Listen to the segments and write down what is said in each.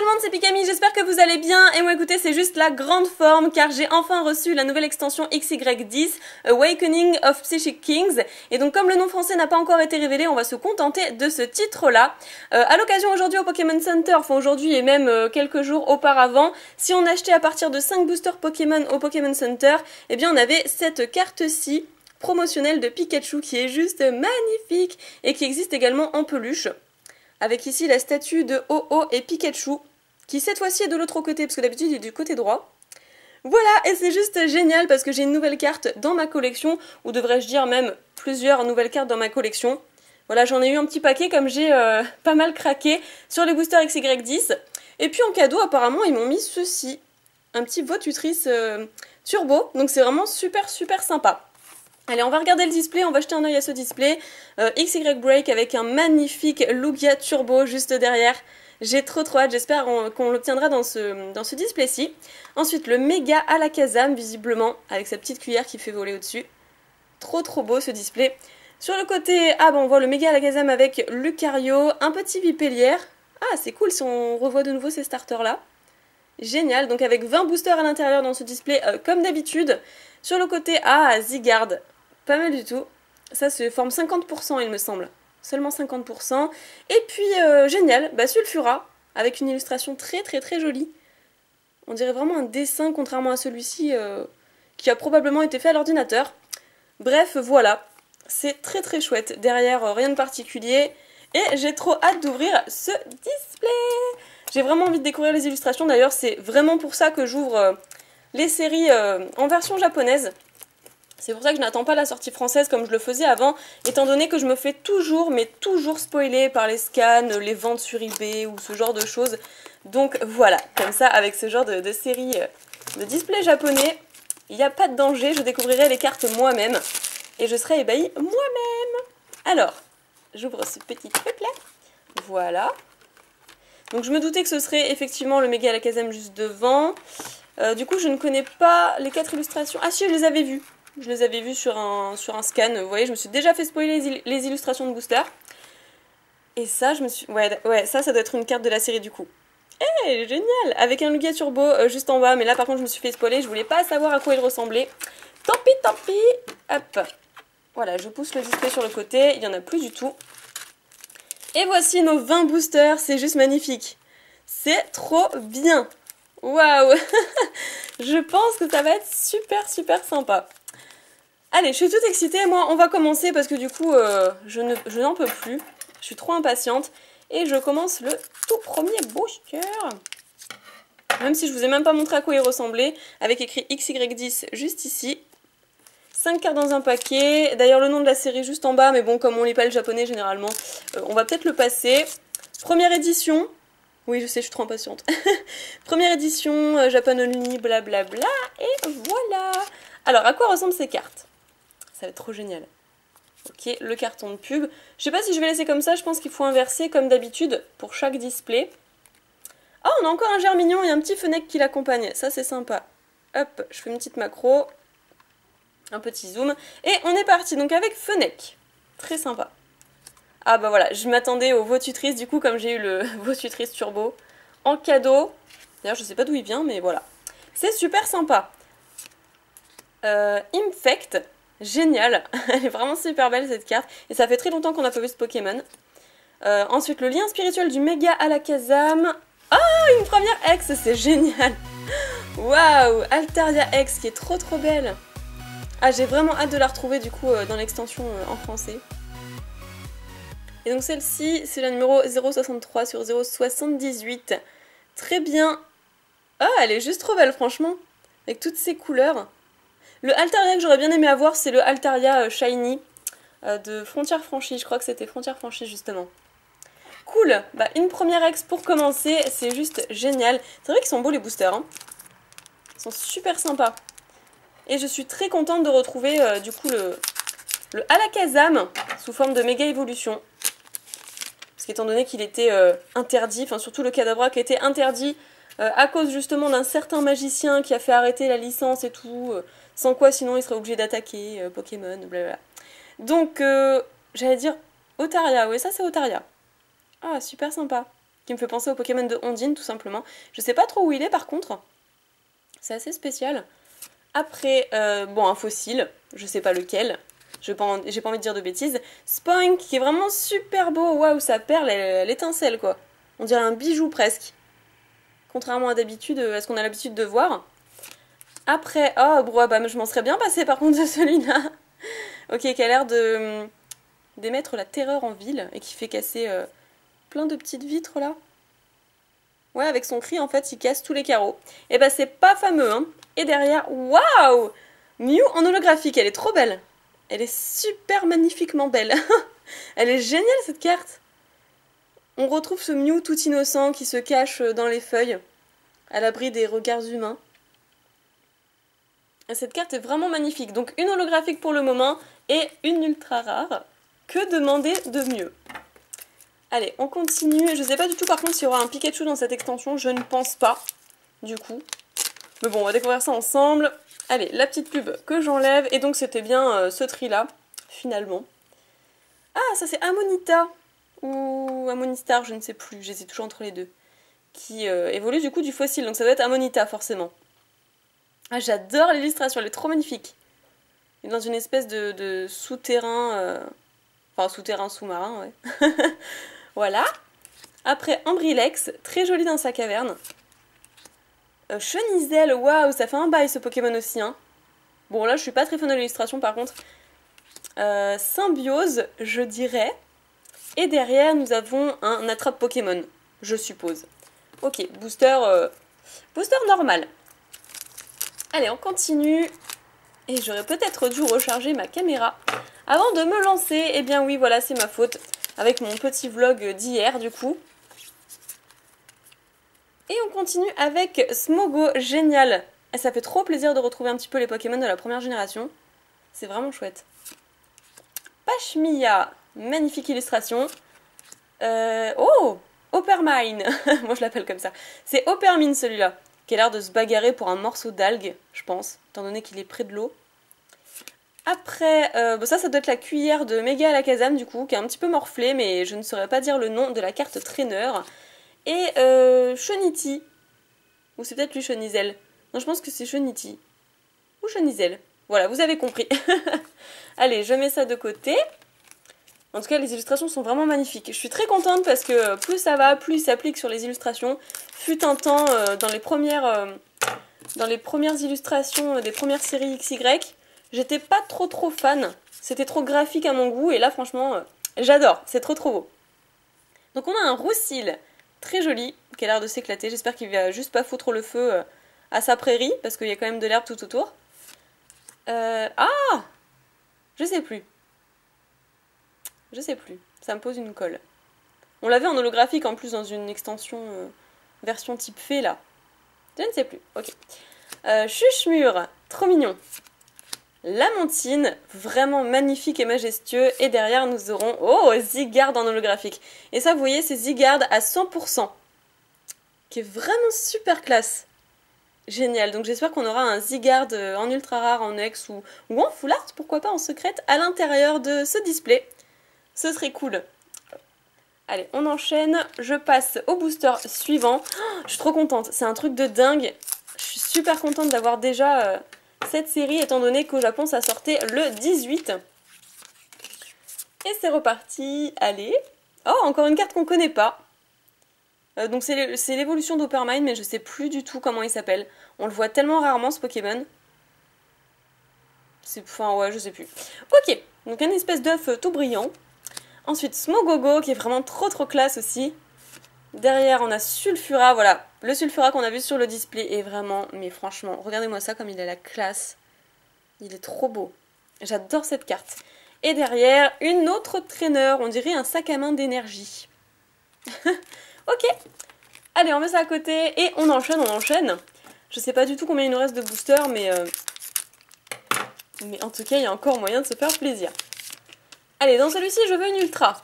le monde, c'est Pikami, j'espère que vous allez bien. Et moi écoutez, c'est juste la grande forme car j'ai enfin reçu la nouvelle extension XY10 Awakening of Psychic Kings. Et donc comme le nom français n'a pas encore été révélé, on va se contenter de ce titre-là. À l'occasion aujourd'hui au Pokémon Center, enfin aujourd'hui et même quelques jours auparavant, si on achetait à partir de 5 boosters Pokémon au Pokémon Center, eh bien on avait cette carte-ci promotionnelle de Pikachu qui est juste magnifique et qui existe également en peluche. Avec ici la statue de Ho-Oh et Pikachu, qui cette fois-ci est de l'autre côté, parce que d'habitude il est du côté droit. Voilà, et c'est juste génial parce que j'ai une nouvelle carte dans ma collection, ou devrais-je dire même plusieurs nouvelles cartes dans ma collection. Voilà, j'en ai eu un petit paquet comme j'ai pas mal craqué sur les boosters XY10. Et puis en cadeau, apparemment, ils m'ont mis ceci, un petit Votutrice turbo, donc c'est vraiment super sympa. Allez, on va regarder le display, on va jeter un oeil à ce display. XY Break avec un magnifique Lugia Turbo juste derrière. J'ai trop hâte, j'espère qu'on l'obtiendra dans ce display-ci. Ensuite, le Méga Alakazam, visiblement, avec sa petite cuillère qui fait voler au-dessus. Trop beau ce display. Sur le côté, on voit le Méga Alakazam avec Lucario, un petit Vipellière. Ah, c'est cool si on revoit de nouveau ces starters-là. Génial, donc avec 20 boosters à l'intérieur dans ce display, comme d'habitude. Sur le côté, Zygarde. Pas mal du tout. Ça se forme 50% il me semble. Seulement 50%. Et puis, génial, Sulfura, avec une illustration très jolie. On dirait vraiment un dessin, contrairement à celui-ci, qui a probablement été fait à l'ordinateur. Bref, voilà. C'est très chouette. Derrière, rien de particulier. Et j'ai trop hâte d'ouvrir ce display. J'ai vraiment envie de découvrir les illustrations. D'ailleurs, c'est vraiment pour ça que j'ouvre les séries en version japonaise. C'est pour ça que je n'attends pas la sortie française comme je le faisais avant, étant donné que je me fais toujours spoiler par les scans, les ventes sur eBay ou ce genre de choses. Donc voilà, comme ça, avec ce genre de série de display japonais, il n'y a pas de danger, je découvrirai les cartes moi-même et je serai ébahie moi-même. Alors, j'ouvre ce petit truc-là. Voilà. Donc je me doutais que ce serait effectivement le Méga Alakazam juste devant. Du coup, je ne connais pas les 4 illustrations. Ah si, je les avais vues. Je les avais vues sur un scan. Vous voyez, je me suis déjà fait spoiler les illustrations de booster. Et ça, je me suis... Ouais, ça doit être une carte de la série du coup. Eh, génial! Avec un Lugia Turbo juste en bas. Mais là, par contre, je me suis fait spoiler. Je voulais pas savoir à quoi il ressemblait. Tant pis. Hop. Voilà, je pousse le display sur le côté. Il n'y en a plus du tout. Et voici nos 20 boosters. C'est juste magnifique. C'est trop bien. Waouh! Je pense que ça va être super sympa. Allez, je suis toute excitée, moi on va commencer parce que du coup je n'en peux plus. Je suis trop impatiente. Et je commence le tout premier booster. Même si je vous ai même pas montré à quoi il ressemblait. Avec écrit XY10 juste ici. 5 cartes dans un paquet. D'ailleurs le nom de la série juste en bas. Mais bon, comme on lit pas le japonais généralement, on va peut-être le passer. Première édition. Oui, je sais, je suis trop impatiente. Première édition, Japan Only, blablabla. Et voilà. Alors, à quoi ressemblent ces cartes? Ça va être trop génial. Ok, le carton de pub. Je sais pas si je vais laisser comme ça, je pense qu'il faut inverser comme d'habitude pour chaque display. Ah, on a encore un Germignon et un petit Fennec qui l'accompagne. Ça, c'est sympa. Hop, je fais une petite macro. Un petit zoom. Et on est parti, donc avec Fennec. Très sympa. Ah bah voilà, je m'attendais au Votutrice, du coup, comme j'ai eu le Votutrice Turbo en cadeau. D'ailleurs, je sais pas d'où il vient, mais voilà. C'est super sympa. Infect. Génial, elle est vraiment super belle cette carte, et ça fait très longtemps qu'on n'a pas vu ce Pokémon. Ensuite, le lien spirituel du Méga Alakazam. Oh, une première ex, c'est génial. Waouh, Altaria X qui est trop belle. Ah, j'ai vraiment hâte de la retrouver du coup dans l'extension en français. Et donc celle-ci, c'est la numéro 063 sur 078. Très bien. Ah, elle est juste trop belle franchement, avec toutes ces couleurs. Le Altaria que j'aurais bien aimé avoir, c'est le Altaria Shiny de Frontières Franchies. Je crois que c'était Frontières Franchies justement. Cool. Une première ex pour commencer, c'est juste génial. C'est vrai qu'ils sont beaux les boosters. Hein. Ils sont super sympas. Et je suis très contente de retrouver du coup le Alakazam sous forme de méga évolution. Parce qu'étant donné qu'il était interdit, enfin surtout le Kadabra qui était interdit à cause justement d'un certain magicien qui a fait arrêter la licence et tout... sans quoi, sinon, il serait obligé d'attaquer Pokémon, blablabla. Donc, j'allais dire Otaria. Oui, ça, c'est Otaria. Ah, super sympa. qui me fait penser au Pokémon de Ondine, tout simplement. Je sais pas trop où il est, par contre. C'est assez spécial. Après, bon, un fossile, je sais pas lequel. J'ai pas envie de dire de bêtises. Spoink, qui est vraiment super beau. Waouh, sa perle, elle étincelle, quoi. On dirait un bijou, presque. Contrairement à d'habitude, à ce qu'on a l'habitude de voir. Après, oh, bah, je m'en serais bien passé, par contre, de celui-là. Ok, qui a l'air d'émettre la terreur en ville, et qui fait casser plein de petites vitres, là. Ouais, avec son cri, en fait, il casse tous les carreaux. Et bah, c'est pas fameux, hein. Et derrière, waouh! Mew en holographique, elle est trop belle. Elle est super magnifiquement belle. Elle est géniale, cette carte. On retrouve ce Mew tout innocent qui se cache dans les feuilles, à l'abri des regards humains. Et cette carte est vraiment magnifique. Donc, une holographique pour le moment et une ultra rare. Que demander de mieux? Allez, on continue. Je sais pas du tout par contre s'il y aura un Pikachu dans cette extension. Je ne pense pas, du coup. Mais bon, on va découvrir ça ensemble. Allez, la petite pub que j'enlève. Et donc c'était bien ce tri-là, finalement. Ah, ça c'est Amonita. Ou Amonistar, je ne sais plus. J'hésite toujours entre les deux. Qui évolue du coup du fossile. Donc ça doit être Amonita, forcément. Ah, j'adore l'illustration. Elle est trop magnifique. Elle est dans une espèce de souterrain... Enfin, souterrain sous-marin, ouais. Voilà. Après, Ambrilex, très joli dans sa caverne. Chenizel, waouh, ça fait un bail ce Pokémon aussi, hein. Bon, là, je suis pas très fan de l'illustration, par contre. Symbiose, je dirais. Et derrière, nous avons un attrape Pokémon, je suppose. Ok, booster normal. Allez, on continue. Et j'aurais peut-être dû recharger ma caméra avant de me lancer. Eh bien oui, voilà, c'est ma faute. Avec mon petit vlog d'hier, du coup. Et on continue avec Smogo, génial. Et ça fait trop plaisir de retrouver un petit peu les Pokémon de la première génération. C'est vraiment chouette. Pashmia, magnifique illustration. Oh, Oppermine. Moi je l'appelle comme ça. C'est Oppermine celui-là, qui a l'air de se bagarrer pour un morceau d'algue, je pense, étant donné qu'il est près de l'eau. Après, bon, ça doit être la cuillère de Mega Alakazam, du coup, qui est un petit peu morflée, mais je ne saurais pas dire le nom de la carte traîneur. Et Choniti. Ou c'est peut-être lui Chonizel. Non, je pense que c'est Choniti. Ou Chonizel. Voilà, vous avez compris. Allez, je mets ça de côté. En tout cas, les illustrations sont vraiment magnifiques. Je suis très contente parce que plus ça va, plus il s'applique sur les illustrations. Fut un temps, dans les premières illustrations des premières séries XY, j'étais pas trop fan. C'était trop graphique à mon goût. Et là, franchement, j'adore. C'est trop beau. Donc on a un Roussil très joli, qui a l'air de s'éclater. J'espère qu'il va juste pas foutre le feu à sa prairie, parce qu'il y a quand même de l'herbe tout autour. Ah, je sais plus. Ça me pose une colle. On l'avait en holographique en plus dans une extension version type fée là. Je ne sais plus. Ok. Chuchemur, trop mignon. Lamontine, vraiment magnifique et majestueux. Et derrière, nous aurons... Oh, Zygarde en holographique. Et ça, vous voyez, c'est Zygarde à 100%. Qui est vraiment super classe. Génial. Donc j'espère qu'on aura un Zygarde en ultra rare, en X ou en full art, pourquoi pas en secrète, à l'intérieur de ce display. Ce serait cool. Allez, on enchaîne. Je passe au booster suivant. Oh, je suis trop contente. C'est un truc de dingue. Je suis super contente d'avoir déjà... cette série, étant donné qu'au Japon, ça sortait le 18. Et c'est reparti. Allez. Oh, encore une carte qu'on connaît pas. Donc c'est l'évolution d'Oppermine, mais je sais plus du tout comment il s'appelle. On le voit tellement rarement, ce Pokémon. Enfin, ouais, je sais plus. Ok, donc une espèce d'œuf tout brillant. Ensuite, Smogogo, qui est vraiment trop classe aussi. Derrière, on a Sulfura, voilà. Le Sulfura qu'on a vu sur le display est vraiment... Mais franchement, regardez-moi ça comme il a la classe. Il est trop beau. J'adore cette carte. Et derrière, une autre traîneur. On dirait un sac à main d'énergie. Ok. Allez, on met ça à côté et on enchaîne. Je sais pas du tout combien il nous reste de boosters, mais en tout cas, il y a encore moyen de se faire plaisir. Allez, dans celui-ci, je veux une ultra.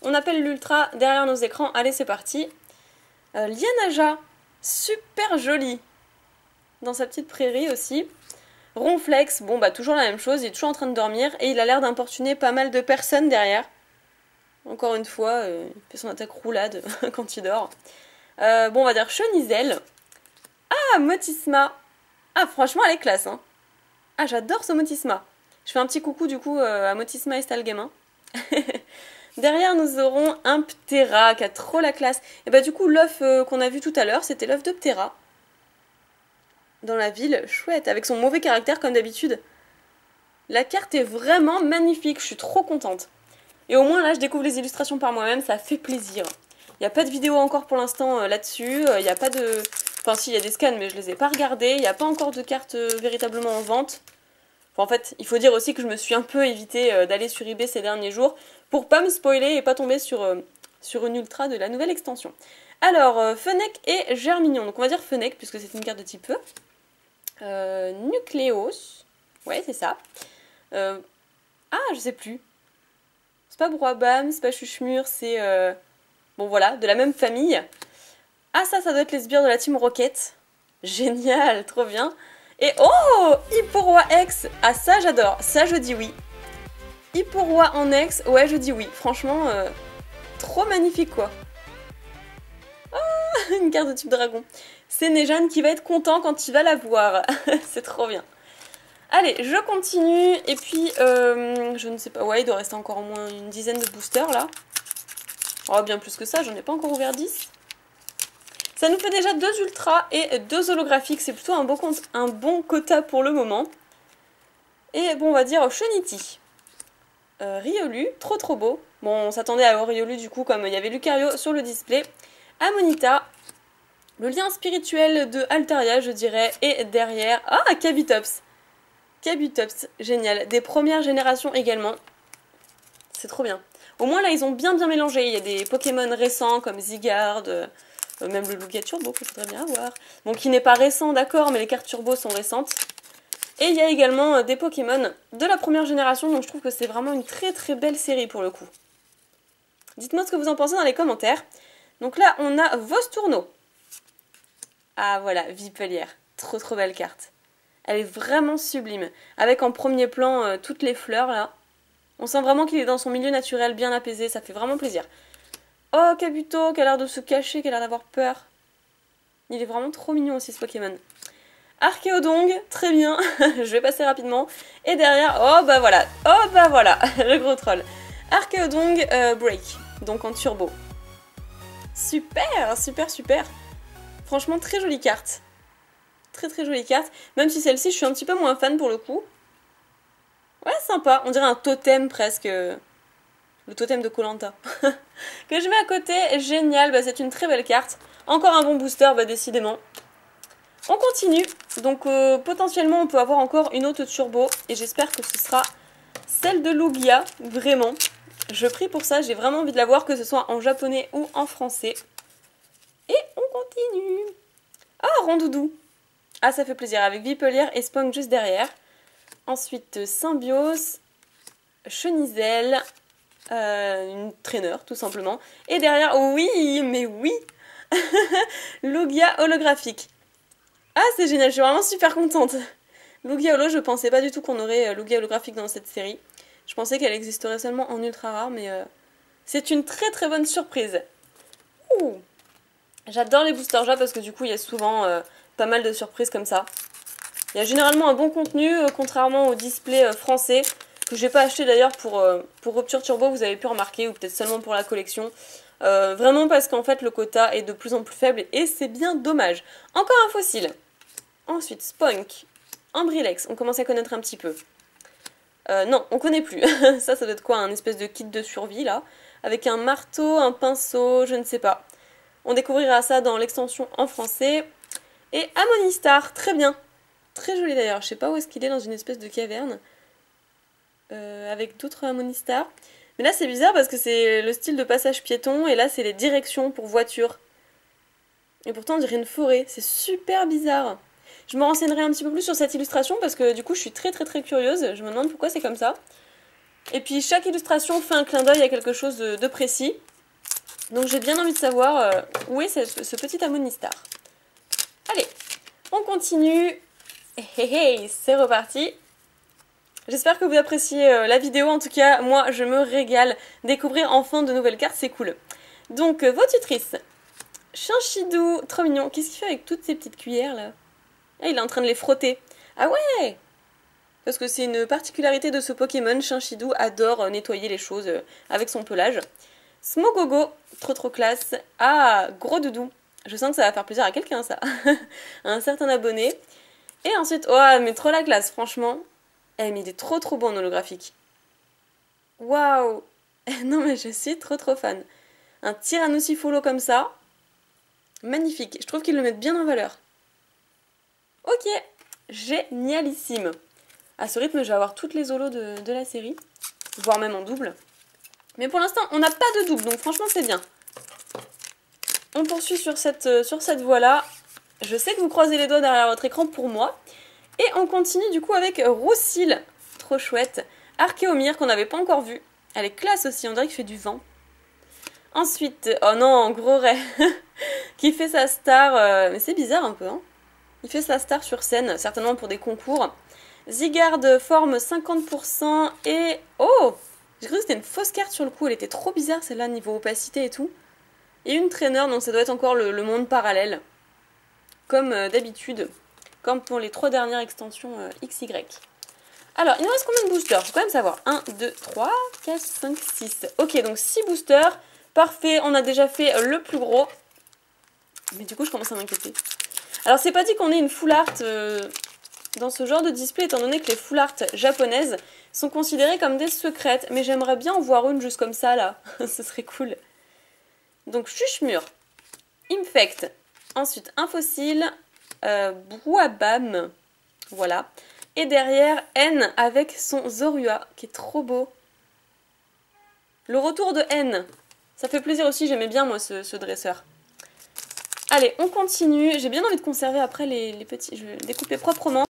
On appelle l'ultra derrière nos écrans. Allez, c'est parti. Lianaja, super jolie. Dans sa petite prairie aussi. Ronflex, bon bah toujours la même chose, il est toujours en train de dormir et il a l'air d'importuner pas mal de personnes derrière. Encore une fois, il fait son attaque roulade quand il dort. Bon, on va dire Chenizel. Ah, Motisma. Ah, franchement, elle est classe, hein. Ah, j'adore ce Motisma. Je fais un petit coucou, du coup, à Motisma et Stalgamin. Derrière, nous aurons un Ptera qui a trop la classe. Et bah, du coup, l'œuf qu'on a vu tout à l'heure, c'était l'œuf de Ptera. Dans la ville, chouette, avec son mauvais caractère, comme d'habitude. La carte est vraiment magnifique, je suis trop contente. Et au moins, là, je découvre les illustrations par moi-même, ça fait plaisir. Il n'y a pas de vidéo encore pour l'instant là-dessus. Il n'y a pas de... Enfin, si, il y a des scans, mais je les ai pas regardés. Il n'y a pas encore de cartes véritablement en vente. Enfin, en fait, il faut dire aussi que je me suis un peu évité d'aller sur eBay ces derniers jours pour pas me spoiler et pas tomber sur une ultra de la nouvelle extension. Alors, Fennec et Germignon. Donc, on va dire Fennec, puisque c'est une carte de type feu. Nucléos. Ouais, c'est ça. Ah, je sais plus. C'est pas Broibam, c'est pas Chuchemur, c'est... Bon voilà, de la même famille. Ah ça doit être les sbires de la Team Rocket. Génial, trop bien. Et oh, Hipporoi X. Ah ça j'adore, ça je dis oui. Hipporoi en X, ouais je dis oui. Franchement, trop magnifique quoi. Ah, une carte de type dragon. C'est Nejane qui va être content quand il va la voir. C'est trop bien. Allez, je continue. Et puis, je ne sais pas. Ouais, il doit rester encore au moins une dizaine de boosters là. Oh, bien plus que ça, j'en ai pas encore ouvert 10. Ça nous fait déjà 2 ultras et 2 holographiques. C'est plutôt un bon quota pour le moment. Et bon, on va dire Chonity. Riolu, trop beau. Bon, on s'attendait à Riolu du coup, comme il y avait Lucario sur le display. Amonita. Le lien spirituel de Altaria, je dirais. Et derrière... Ah, Kabutops. Kabutops, génial. Des premières générations également. C'est trop bien. Au moins là, ils ont bien mélangé. Il y a des Pokémon récents comme Zygarde, même le Lugia Turbo que je voudrais bien avoir. Bon, qui n'est pas récent, d'accord, mais les cartes Turbo sont récentes. Et il y a également des Pokémon de la première génération, donc je trouve que c'est vraiment une très belle série pour le coup. Dites-moi ce que vous en pensez dans les commentaires. Donc là, on a Vostourneau. Ah voilà, Vipelière. Trop belle carte. Elle est vraiment sublime. Avec en premier plan toutes les fleurs là. On sent vraiment qu'il est dans son milieu naturel, bien apaisé, ça fait vraiment plaisir. Oh, Kabuto, qui a l'air de se cacher, qui a l'air d'avoir peur. Il est vraiment trop mignon aussi ce Pokémon. Archéodong, très bien, je vais passer rapidement. Et derrière, oh bah voilà, le gros troll. Archéodong Break, donc en turbo. Super. Franchement, très jolie carte. Très jolie carte, même si celle-ci, je suis un petit peu moins fan pour le coup. Ouais, sympa. On dirait un totem presque. Le totem de Koh-Lanta. Que je mets à côté. Génial. Bah, c'est une très belle carte. Encore un bon booster, bah, décidément. On continue. Donc, potentiellement, on peut avoir encore une autre turbo. Et j'espère que ce sera celle de Lugia. Vraiment. Je prie pour ça. J'ai vraiment envie de la voir, que ce soit en japonais ou en français. Et on continue. Ah, Rondoudou. Ah, ça fait plaisir. Avec Vipelière et Spunk juste derrière. Ensuite, Symbiose, Chenizel, une traîneur tout simplement. Et derrière, oui, mais oui, Lugia holographique. Ah, c'est génial, je suis vraiment super contente. Lugia holo, je pensais pas du tout qu'on aurait Lugia holographique dans cette série. Je pensais qu'elle existerait seulement en ultra rare, mais c'est une très bonne surprise. Ouh. J'adore les boosters Jap parce que du coup, il y a souvent pas mal de surprises comme ça. Il y a généralement un bon contenu, contrairement au display français, que je n'ai pas acheté d'ailleurs pour Rupture Turbo, vous avez pu remarquer, ou peut-être seulement pour la collection. Vraiment parce qu'en fait le quota est de plus en plus faible et c'est bien dommage. Encore un fossile. Ensuite, Spunk, Ambrilex, on commence à connaître un petit peu. Non, on connaît plus. Ça doit être quoi, un espèce de kit de survie là, avec un marteau, un pinceau, je ne sais pas. On découvrira ça dans l'extension en français. Et Amonistar, très bien. Très joli d'ailleurs, je sais pas où est-ce qu'il est, dans une espèce de caverne. Avec d'autres Amonistar. Mais là c'est bizarre parce que c'est le style de passage piéton et là c'est les directions pour voiture. Et pourtant on dirait une forêt, c'est super bizarre. Je me renseignerai un petit peu plus sur cette illustration parce que du coup je suis très curieuse. Je me demande pourquoi c'est comme ça. Et puis chaque illustration fait un clin d'œil à quelque chose de précis. Donc j'ai bien envie de savoir où est ce petit Amonistar. Allez, on continue. Hey, c'est reparti. J'espère que vous appréciez la vidéo. En tout cas, moi, je me régale. Découvrir enfin de nouvelles cartes, c'est cool. Donc, vos tutrices. Chinchidou, trop mignon. Qu'est-ce qu'il fait avec toutes ces petites cuillères, là? Ah, il est en train de les frotter. Ah ouais! Parce que c'est une particularité de ce Pokémon. Chinchidou adore nettoyer les choses avec son pelage. Smogogo, trop classe. Ah, gros doudou. Je sens que ça va faire plaisir à quelqu'un, ça. Un certain abonné. Et ensuite, oh, mais trop la classe, franchement. Eh, mais il est trop bon en holographique. Waouh. Non, mais je suis trop fan. Un Tyrannosifolo comme ça. Magnifique. Je trouve qu'ils le mettent bien en valeur. Ok. Génialissime. À ce rythme, je vais avoir toutes les holos de la série. Voire même en double. Mais pour l'instant, on n'a pas de double, donc franchement, c'est bien. On poursuit sur cette voie-là. Je sais que vous croisez les doigts derrière votre écran pour moi. Et on continue du coup avec Roussil. Trop chouette. Archéomir qu'on n'avait pas encore vu. Elle est classe aussi, on dirait qu'il fait du vent. Ensuite, oh non, gros Ray. Qui fait sa star. Mais c'est bizarre un peu, hein. Il fait sa star sur scène, certainement pour des concours. Zygarde forme 50% et... Oh! J'ai cru que c'était une fausse carte sur le coup, elle était trop bizarre celle-là, niveau opacité et tout. Et une traîneur, donc ça doit être encore le monde parallèle. Comme d'habitude. Comme pour les 3 dernières extensions XY. Alors, il nous reste combien de boosters? Faut quand même savoir. 1, 2, 3, 4, 5, 6. Ok, donc 6 boosters. Parfait, on a déjà fait le plus gros. Mais du coup, je commence à m'inquiéter. Alors, c'est pas dit qu'on ait une full art dans ce genre de display, étant donné que les full art japonaises sont considérées comme des secrètes. Mais j'aimerais bien en voir une juste comme ça, là. Ce serait cool. Donc, Chuchemur. Infect. Ensuite, un fossile. Bouabam. Voilà. Et derrière, N avec son Zorua, qui est trop beau. Le retour de N. Ça fait plaisir aussi, j'aimais bien moi ce dresseur. Allez, on continue. J'ai bien envie de conserver après les petits... Je vais découper proprement.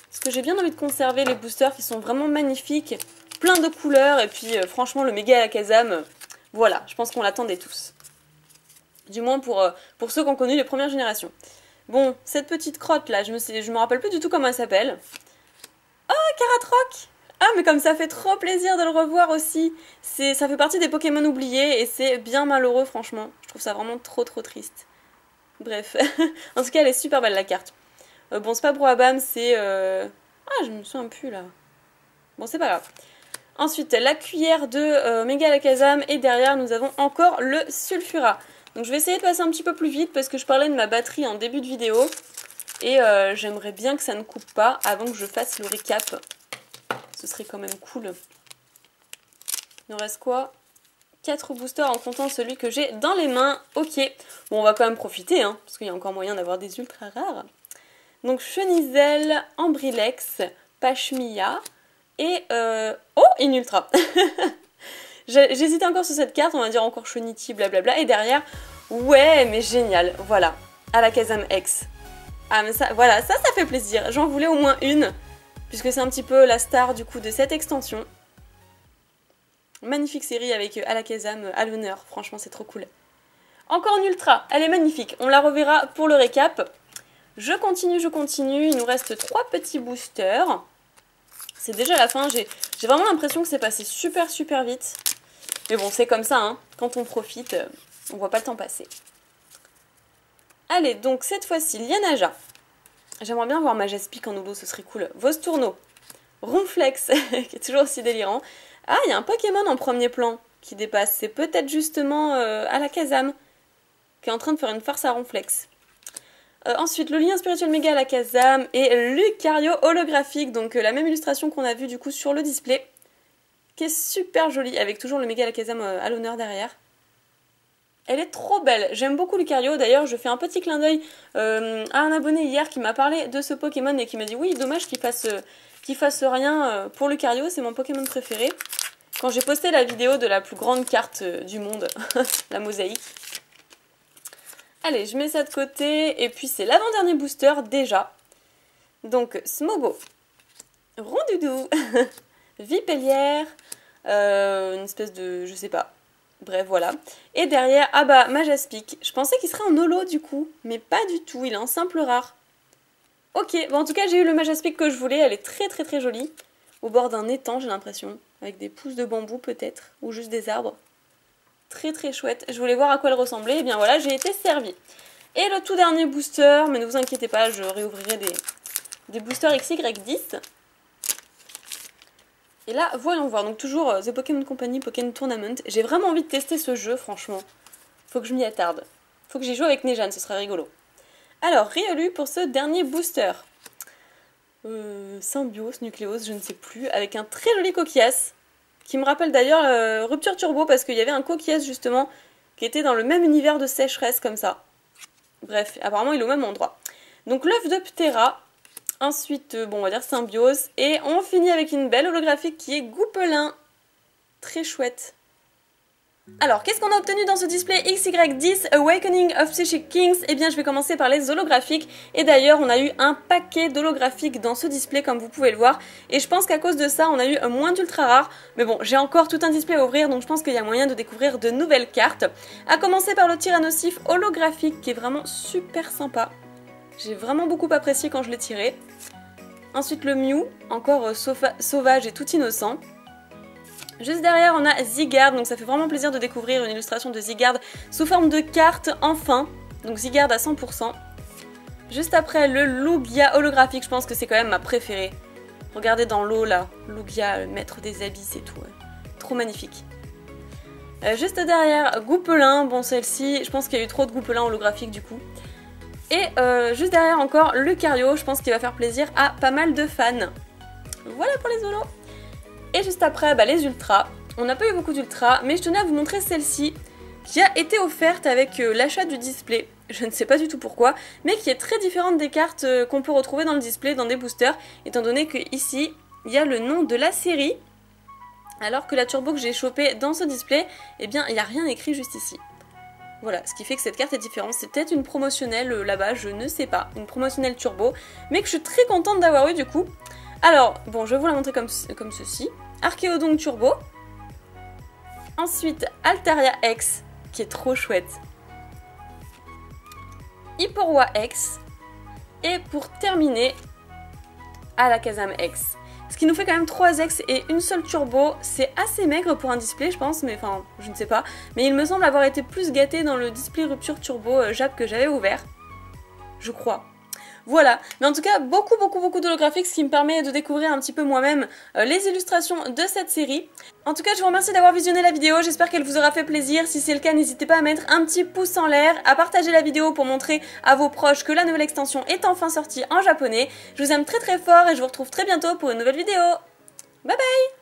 Parce que j'ai bien envie de conserver les boosters qui sont vraiment magnifiques. Plein de couleurs. Et puis franchement, le méga Alakazam, voilà, je pense qu'on l'attendait tous. Du moins pour ceux qui ont connu les premières générations. Bon, cette petite crotte là, je me rappelle plus du tout comment elle s'appelle. Oh, Caratroc! Ah, mais comme ça fait trop plaisir de le revoir aussi. Ça fait partie des Pokémon oubliés et c'est bien malheureux, franchement. Je trouve ça vraiment trop triste. Bref, en tout cas, elle est super belle la carte. Bon, c'est pas Brouhaban, c'est... Ah, je me souviens plus là. Bon, c'est pas grave. Ensuite, la cuillère de Mega Alakazam et derrière, nous avons encore le Sulfura. Donc je vais essayer de passer un petit peu plus vite parce que je parlais de ma batterie en début de vidéo. Et j'aimerais bien que ça ne coupe pas avant que je fasse le recap. Ce serait quand même cool. Il nous reste quoi? 4 boosters en comptant celui que j'ai dans les mains. Ok. Bon, on va quand même profiter, hein, parce qu'il y a encore moyen d'avoir des ultra rares. Donc Chenizel, Ambrilex, Pashmia et... Oh, une ultra. J'hésitais encore sur cette carte, on va dire encore Choniti, blablabla. Et derrière, ouais, mais génial, voilà. Alakazam X. Ah, mais ça, voilà, ça fait plaisir. J'en voulais au moins une, puisque c'est un petit peu la star du coup de cette extension. Magnifique série avec Alakazam à l'honneur, franchement c'est trop cool. Encore une ultra, elle est magnifique, on la reverra pour le récap. Je continue, il nous reste 3 petits boosters. C'est déjà la fin, j'ai vraiment l'impression que c'est passé super vite. Mais bon, c'est comme ça, hein. Quand on profite, on voit pas le temps passer. Allez, donc cette fois-ci, Lianaja. J'aimerais bien voir Majaspic en holo, ce serait cool. Vostourno. Ronflex, qui est toujours aussi délirant. Ah, il y a un Pokémon en premier plan qui dépasse. C'est peut-être justement Alakazam, qui est en train de faire une farce à Ronflex. Ensuite, le lien spirituel méga Alakazam et Lucario holographique. Donc la même illustration qu'on a vue du coup sur le display. Qui est super jolie, avec toujours le méga Alakazam à l'honneur derrière. Elle est trop belle, j'aime beaucoup Lucario. D'ailleurs, je fais un petit clin d'œil à un abonné hier qui m'a parlé de ce Pokémon et qui m'a dit oui, dommage qu'il fasse rien pour Lucario, c'est mon Pokémon préféré. Quand j'ai posté la vidéo de la plus grande carte du monde, la mosaïque. Allez, je mets ça de côté, et puis c'est l'avant-dernier booster déjà. Donc, Smogo, Rondoudou, Vipellière, une espèce de... je sais pas. Bref, voilà. Et derrière, ah bah, Majaspic. Je pensais qu'il serait en holo du coup, mais pas du tout, il est en simple rare. Ok, bon en tout cas j'ai eu le Majaspic que je voulais, elle est très jolie. au bord d'un étang, j'ai l'impression, avec des pousses de bambou peut-être, ou juste des arbres. Très très chouette. Je voulais voir à quoi elle ressemblait, et bien voilà, j'ai été servie. Et le tout dernier booster, mais ne vous inquiétez pas, je réouvrirai des boosters XY10. Et là, voyons voir, donc toujours The Pokémon Company Pokémon Tournament. J'ai vraiment envie de tester ce jeu, franchement. Faut que je m'y attarde. Faut que j'y joue avec Nejane, ce serait rigolo. Alors, Riolu pour ce dernier booster. Symbiose, Nucléose, je ne sais plus, avec un très joli coquillage, qui me rappelle d'ailleurs Rupture Turbo, parce qu'il y avait un coquillage justement, qui était dans le même univers de sécheresse, comme ça. Bref, apparemment il est au même endroit. Donc l'œuf de Ptera, ensuite, bon on va dire Symbiose, et on finit avec une belle holographique qui est Goupelin. Très chouette. Alors, qu'est-ce qu'on a obtenu dans ce display XY10 Awakening of Psychic Kings? Eh bien, je vais commencer par les holographiques. Et d'ailleurs, on a eu un paquet d'holographiques dans ce display, comme vous pouvez le voir. Et je pense qu'à cause de ça, on a eu moins d'ultra rares. Mais bon, j'ai encore tout un display à ouvrir, donc je pense qu'il y a moyen de découvrir de nouvelles cartes. À commencer par le Tyrannosif holographique, qui est vraiment super sympa. J'ai vraiment beaucoup apprécié quand je l'ai tiré. Ensuite, le Mew, encore sauvage et tout innocent. Juste derrière, on a Zygarde, donc ça fait vraiment plaisir de découvrir une illustration de Zygarde sous forme de carte, enfin. Donc Zygarde à 100%. Juste après, le Lugia holographique, je pense que c'est quand même ma préférée. Regardez dans l'eau, là. Lugia, le maître des abysses et tout. Trop magnifique. Juste derrière, Goupelin. Bon, celle-ci, je pense qu'il y a eu trop de Goupelin holographiques, du coup. Et juste derrière encore, Lucario, je pense qu'il va faire plaisir à pas mal de fans. Voilà pour les holos. Et juste après, les ultras. On n'a pas eu beaucoup d'ultras, mais je tenais à vous montrer celle-ci, qui a été offerte avec l'achat du display. Je ne sais pas du tout pourquoi, mais qui est très différente des cartes qu'on peut retrouver dans le display, dans des boosters, étant donné que ici, il y a le nom de la série, alors que la turbo que j'ai chopée dans ce display, eh bien, il n'y a rien écrit juste ici. Voilà, ce qui fait que cette carte est différente. C'est peut-être une promotionnelle là-bas, je ne sais pas, une promotionnelle turbo, mais que je suis très contente d'avoir eu du coup. Alors, bon, je vais vous la montrer comme ceci. Archéodon Turbo. Ensuite, Altaria X, qui est trop chouette. Hipporoi X. Et pour terminer, Alakazam X. Ce qui nous fait quand même 3 X et une seule Turbo. C'est assez maigre pour un display, je pense, mais enfin, je ne sais pas. Mais il me semble avoir été plus gâté dans le display Rupture Turbo Jap que j'avais ouvert. Je crois. Voilà, mais en tout cas, beaucoup d'holographiques, ce qui me permet de découvrir un petit peu moi-même les illustrations de cette série. En tout cas, je vous remercie d'avoir visionné la vidéo, j'espère qu'elle vous aura fait plaisir. Si c'est le cas, n'hésitez pas à mettre un petit pouce en l'air, à partager la vidéo pour montrer à vos proches que la nouvelle extension est enfin sortie en japonais. Je vous aime très fort et je vous retrouve très bientôt pour une nouvelle vidéo. Bye bye!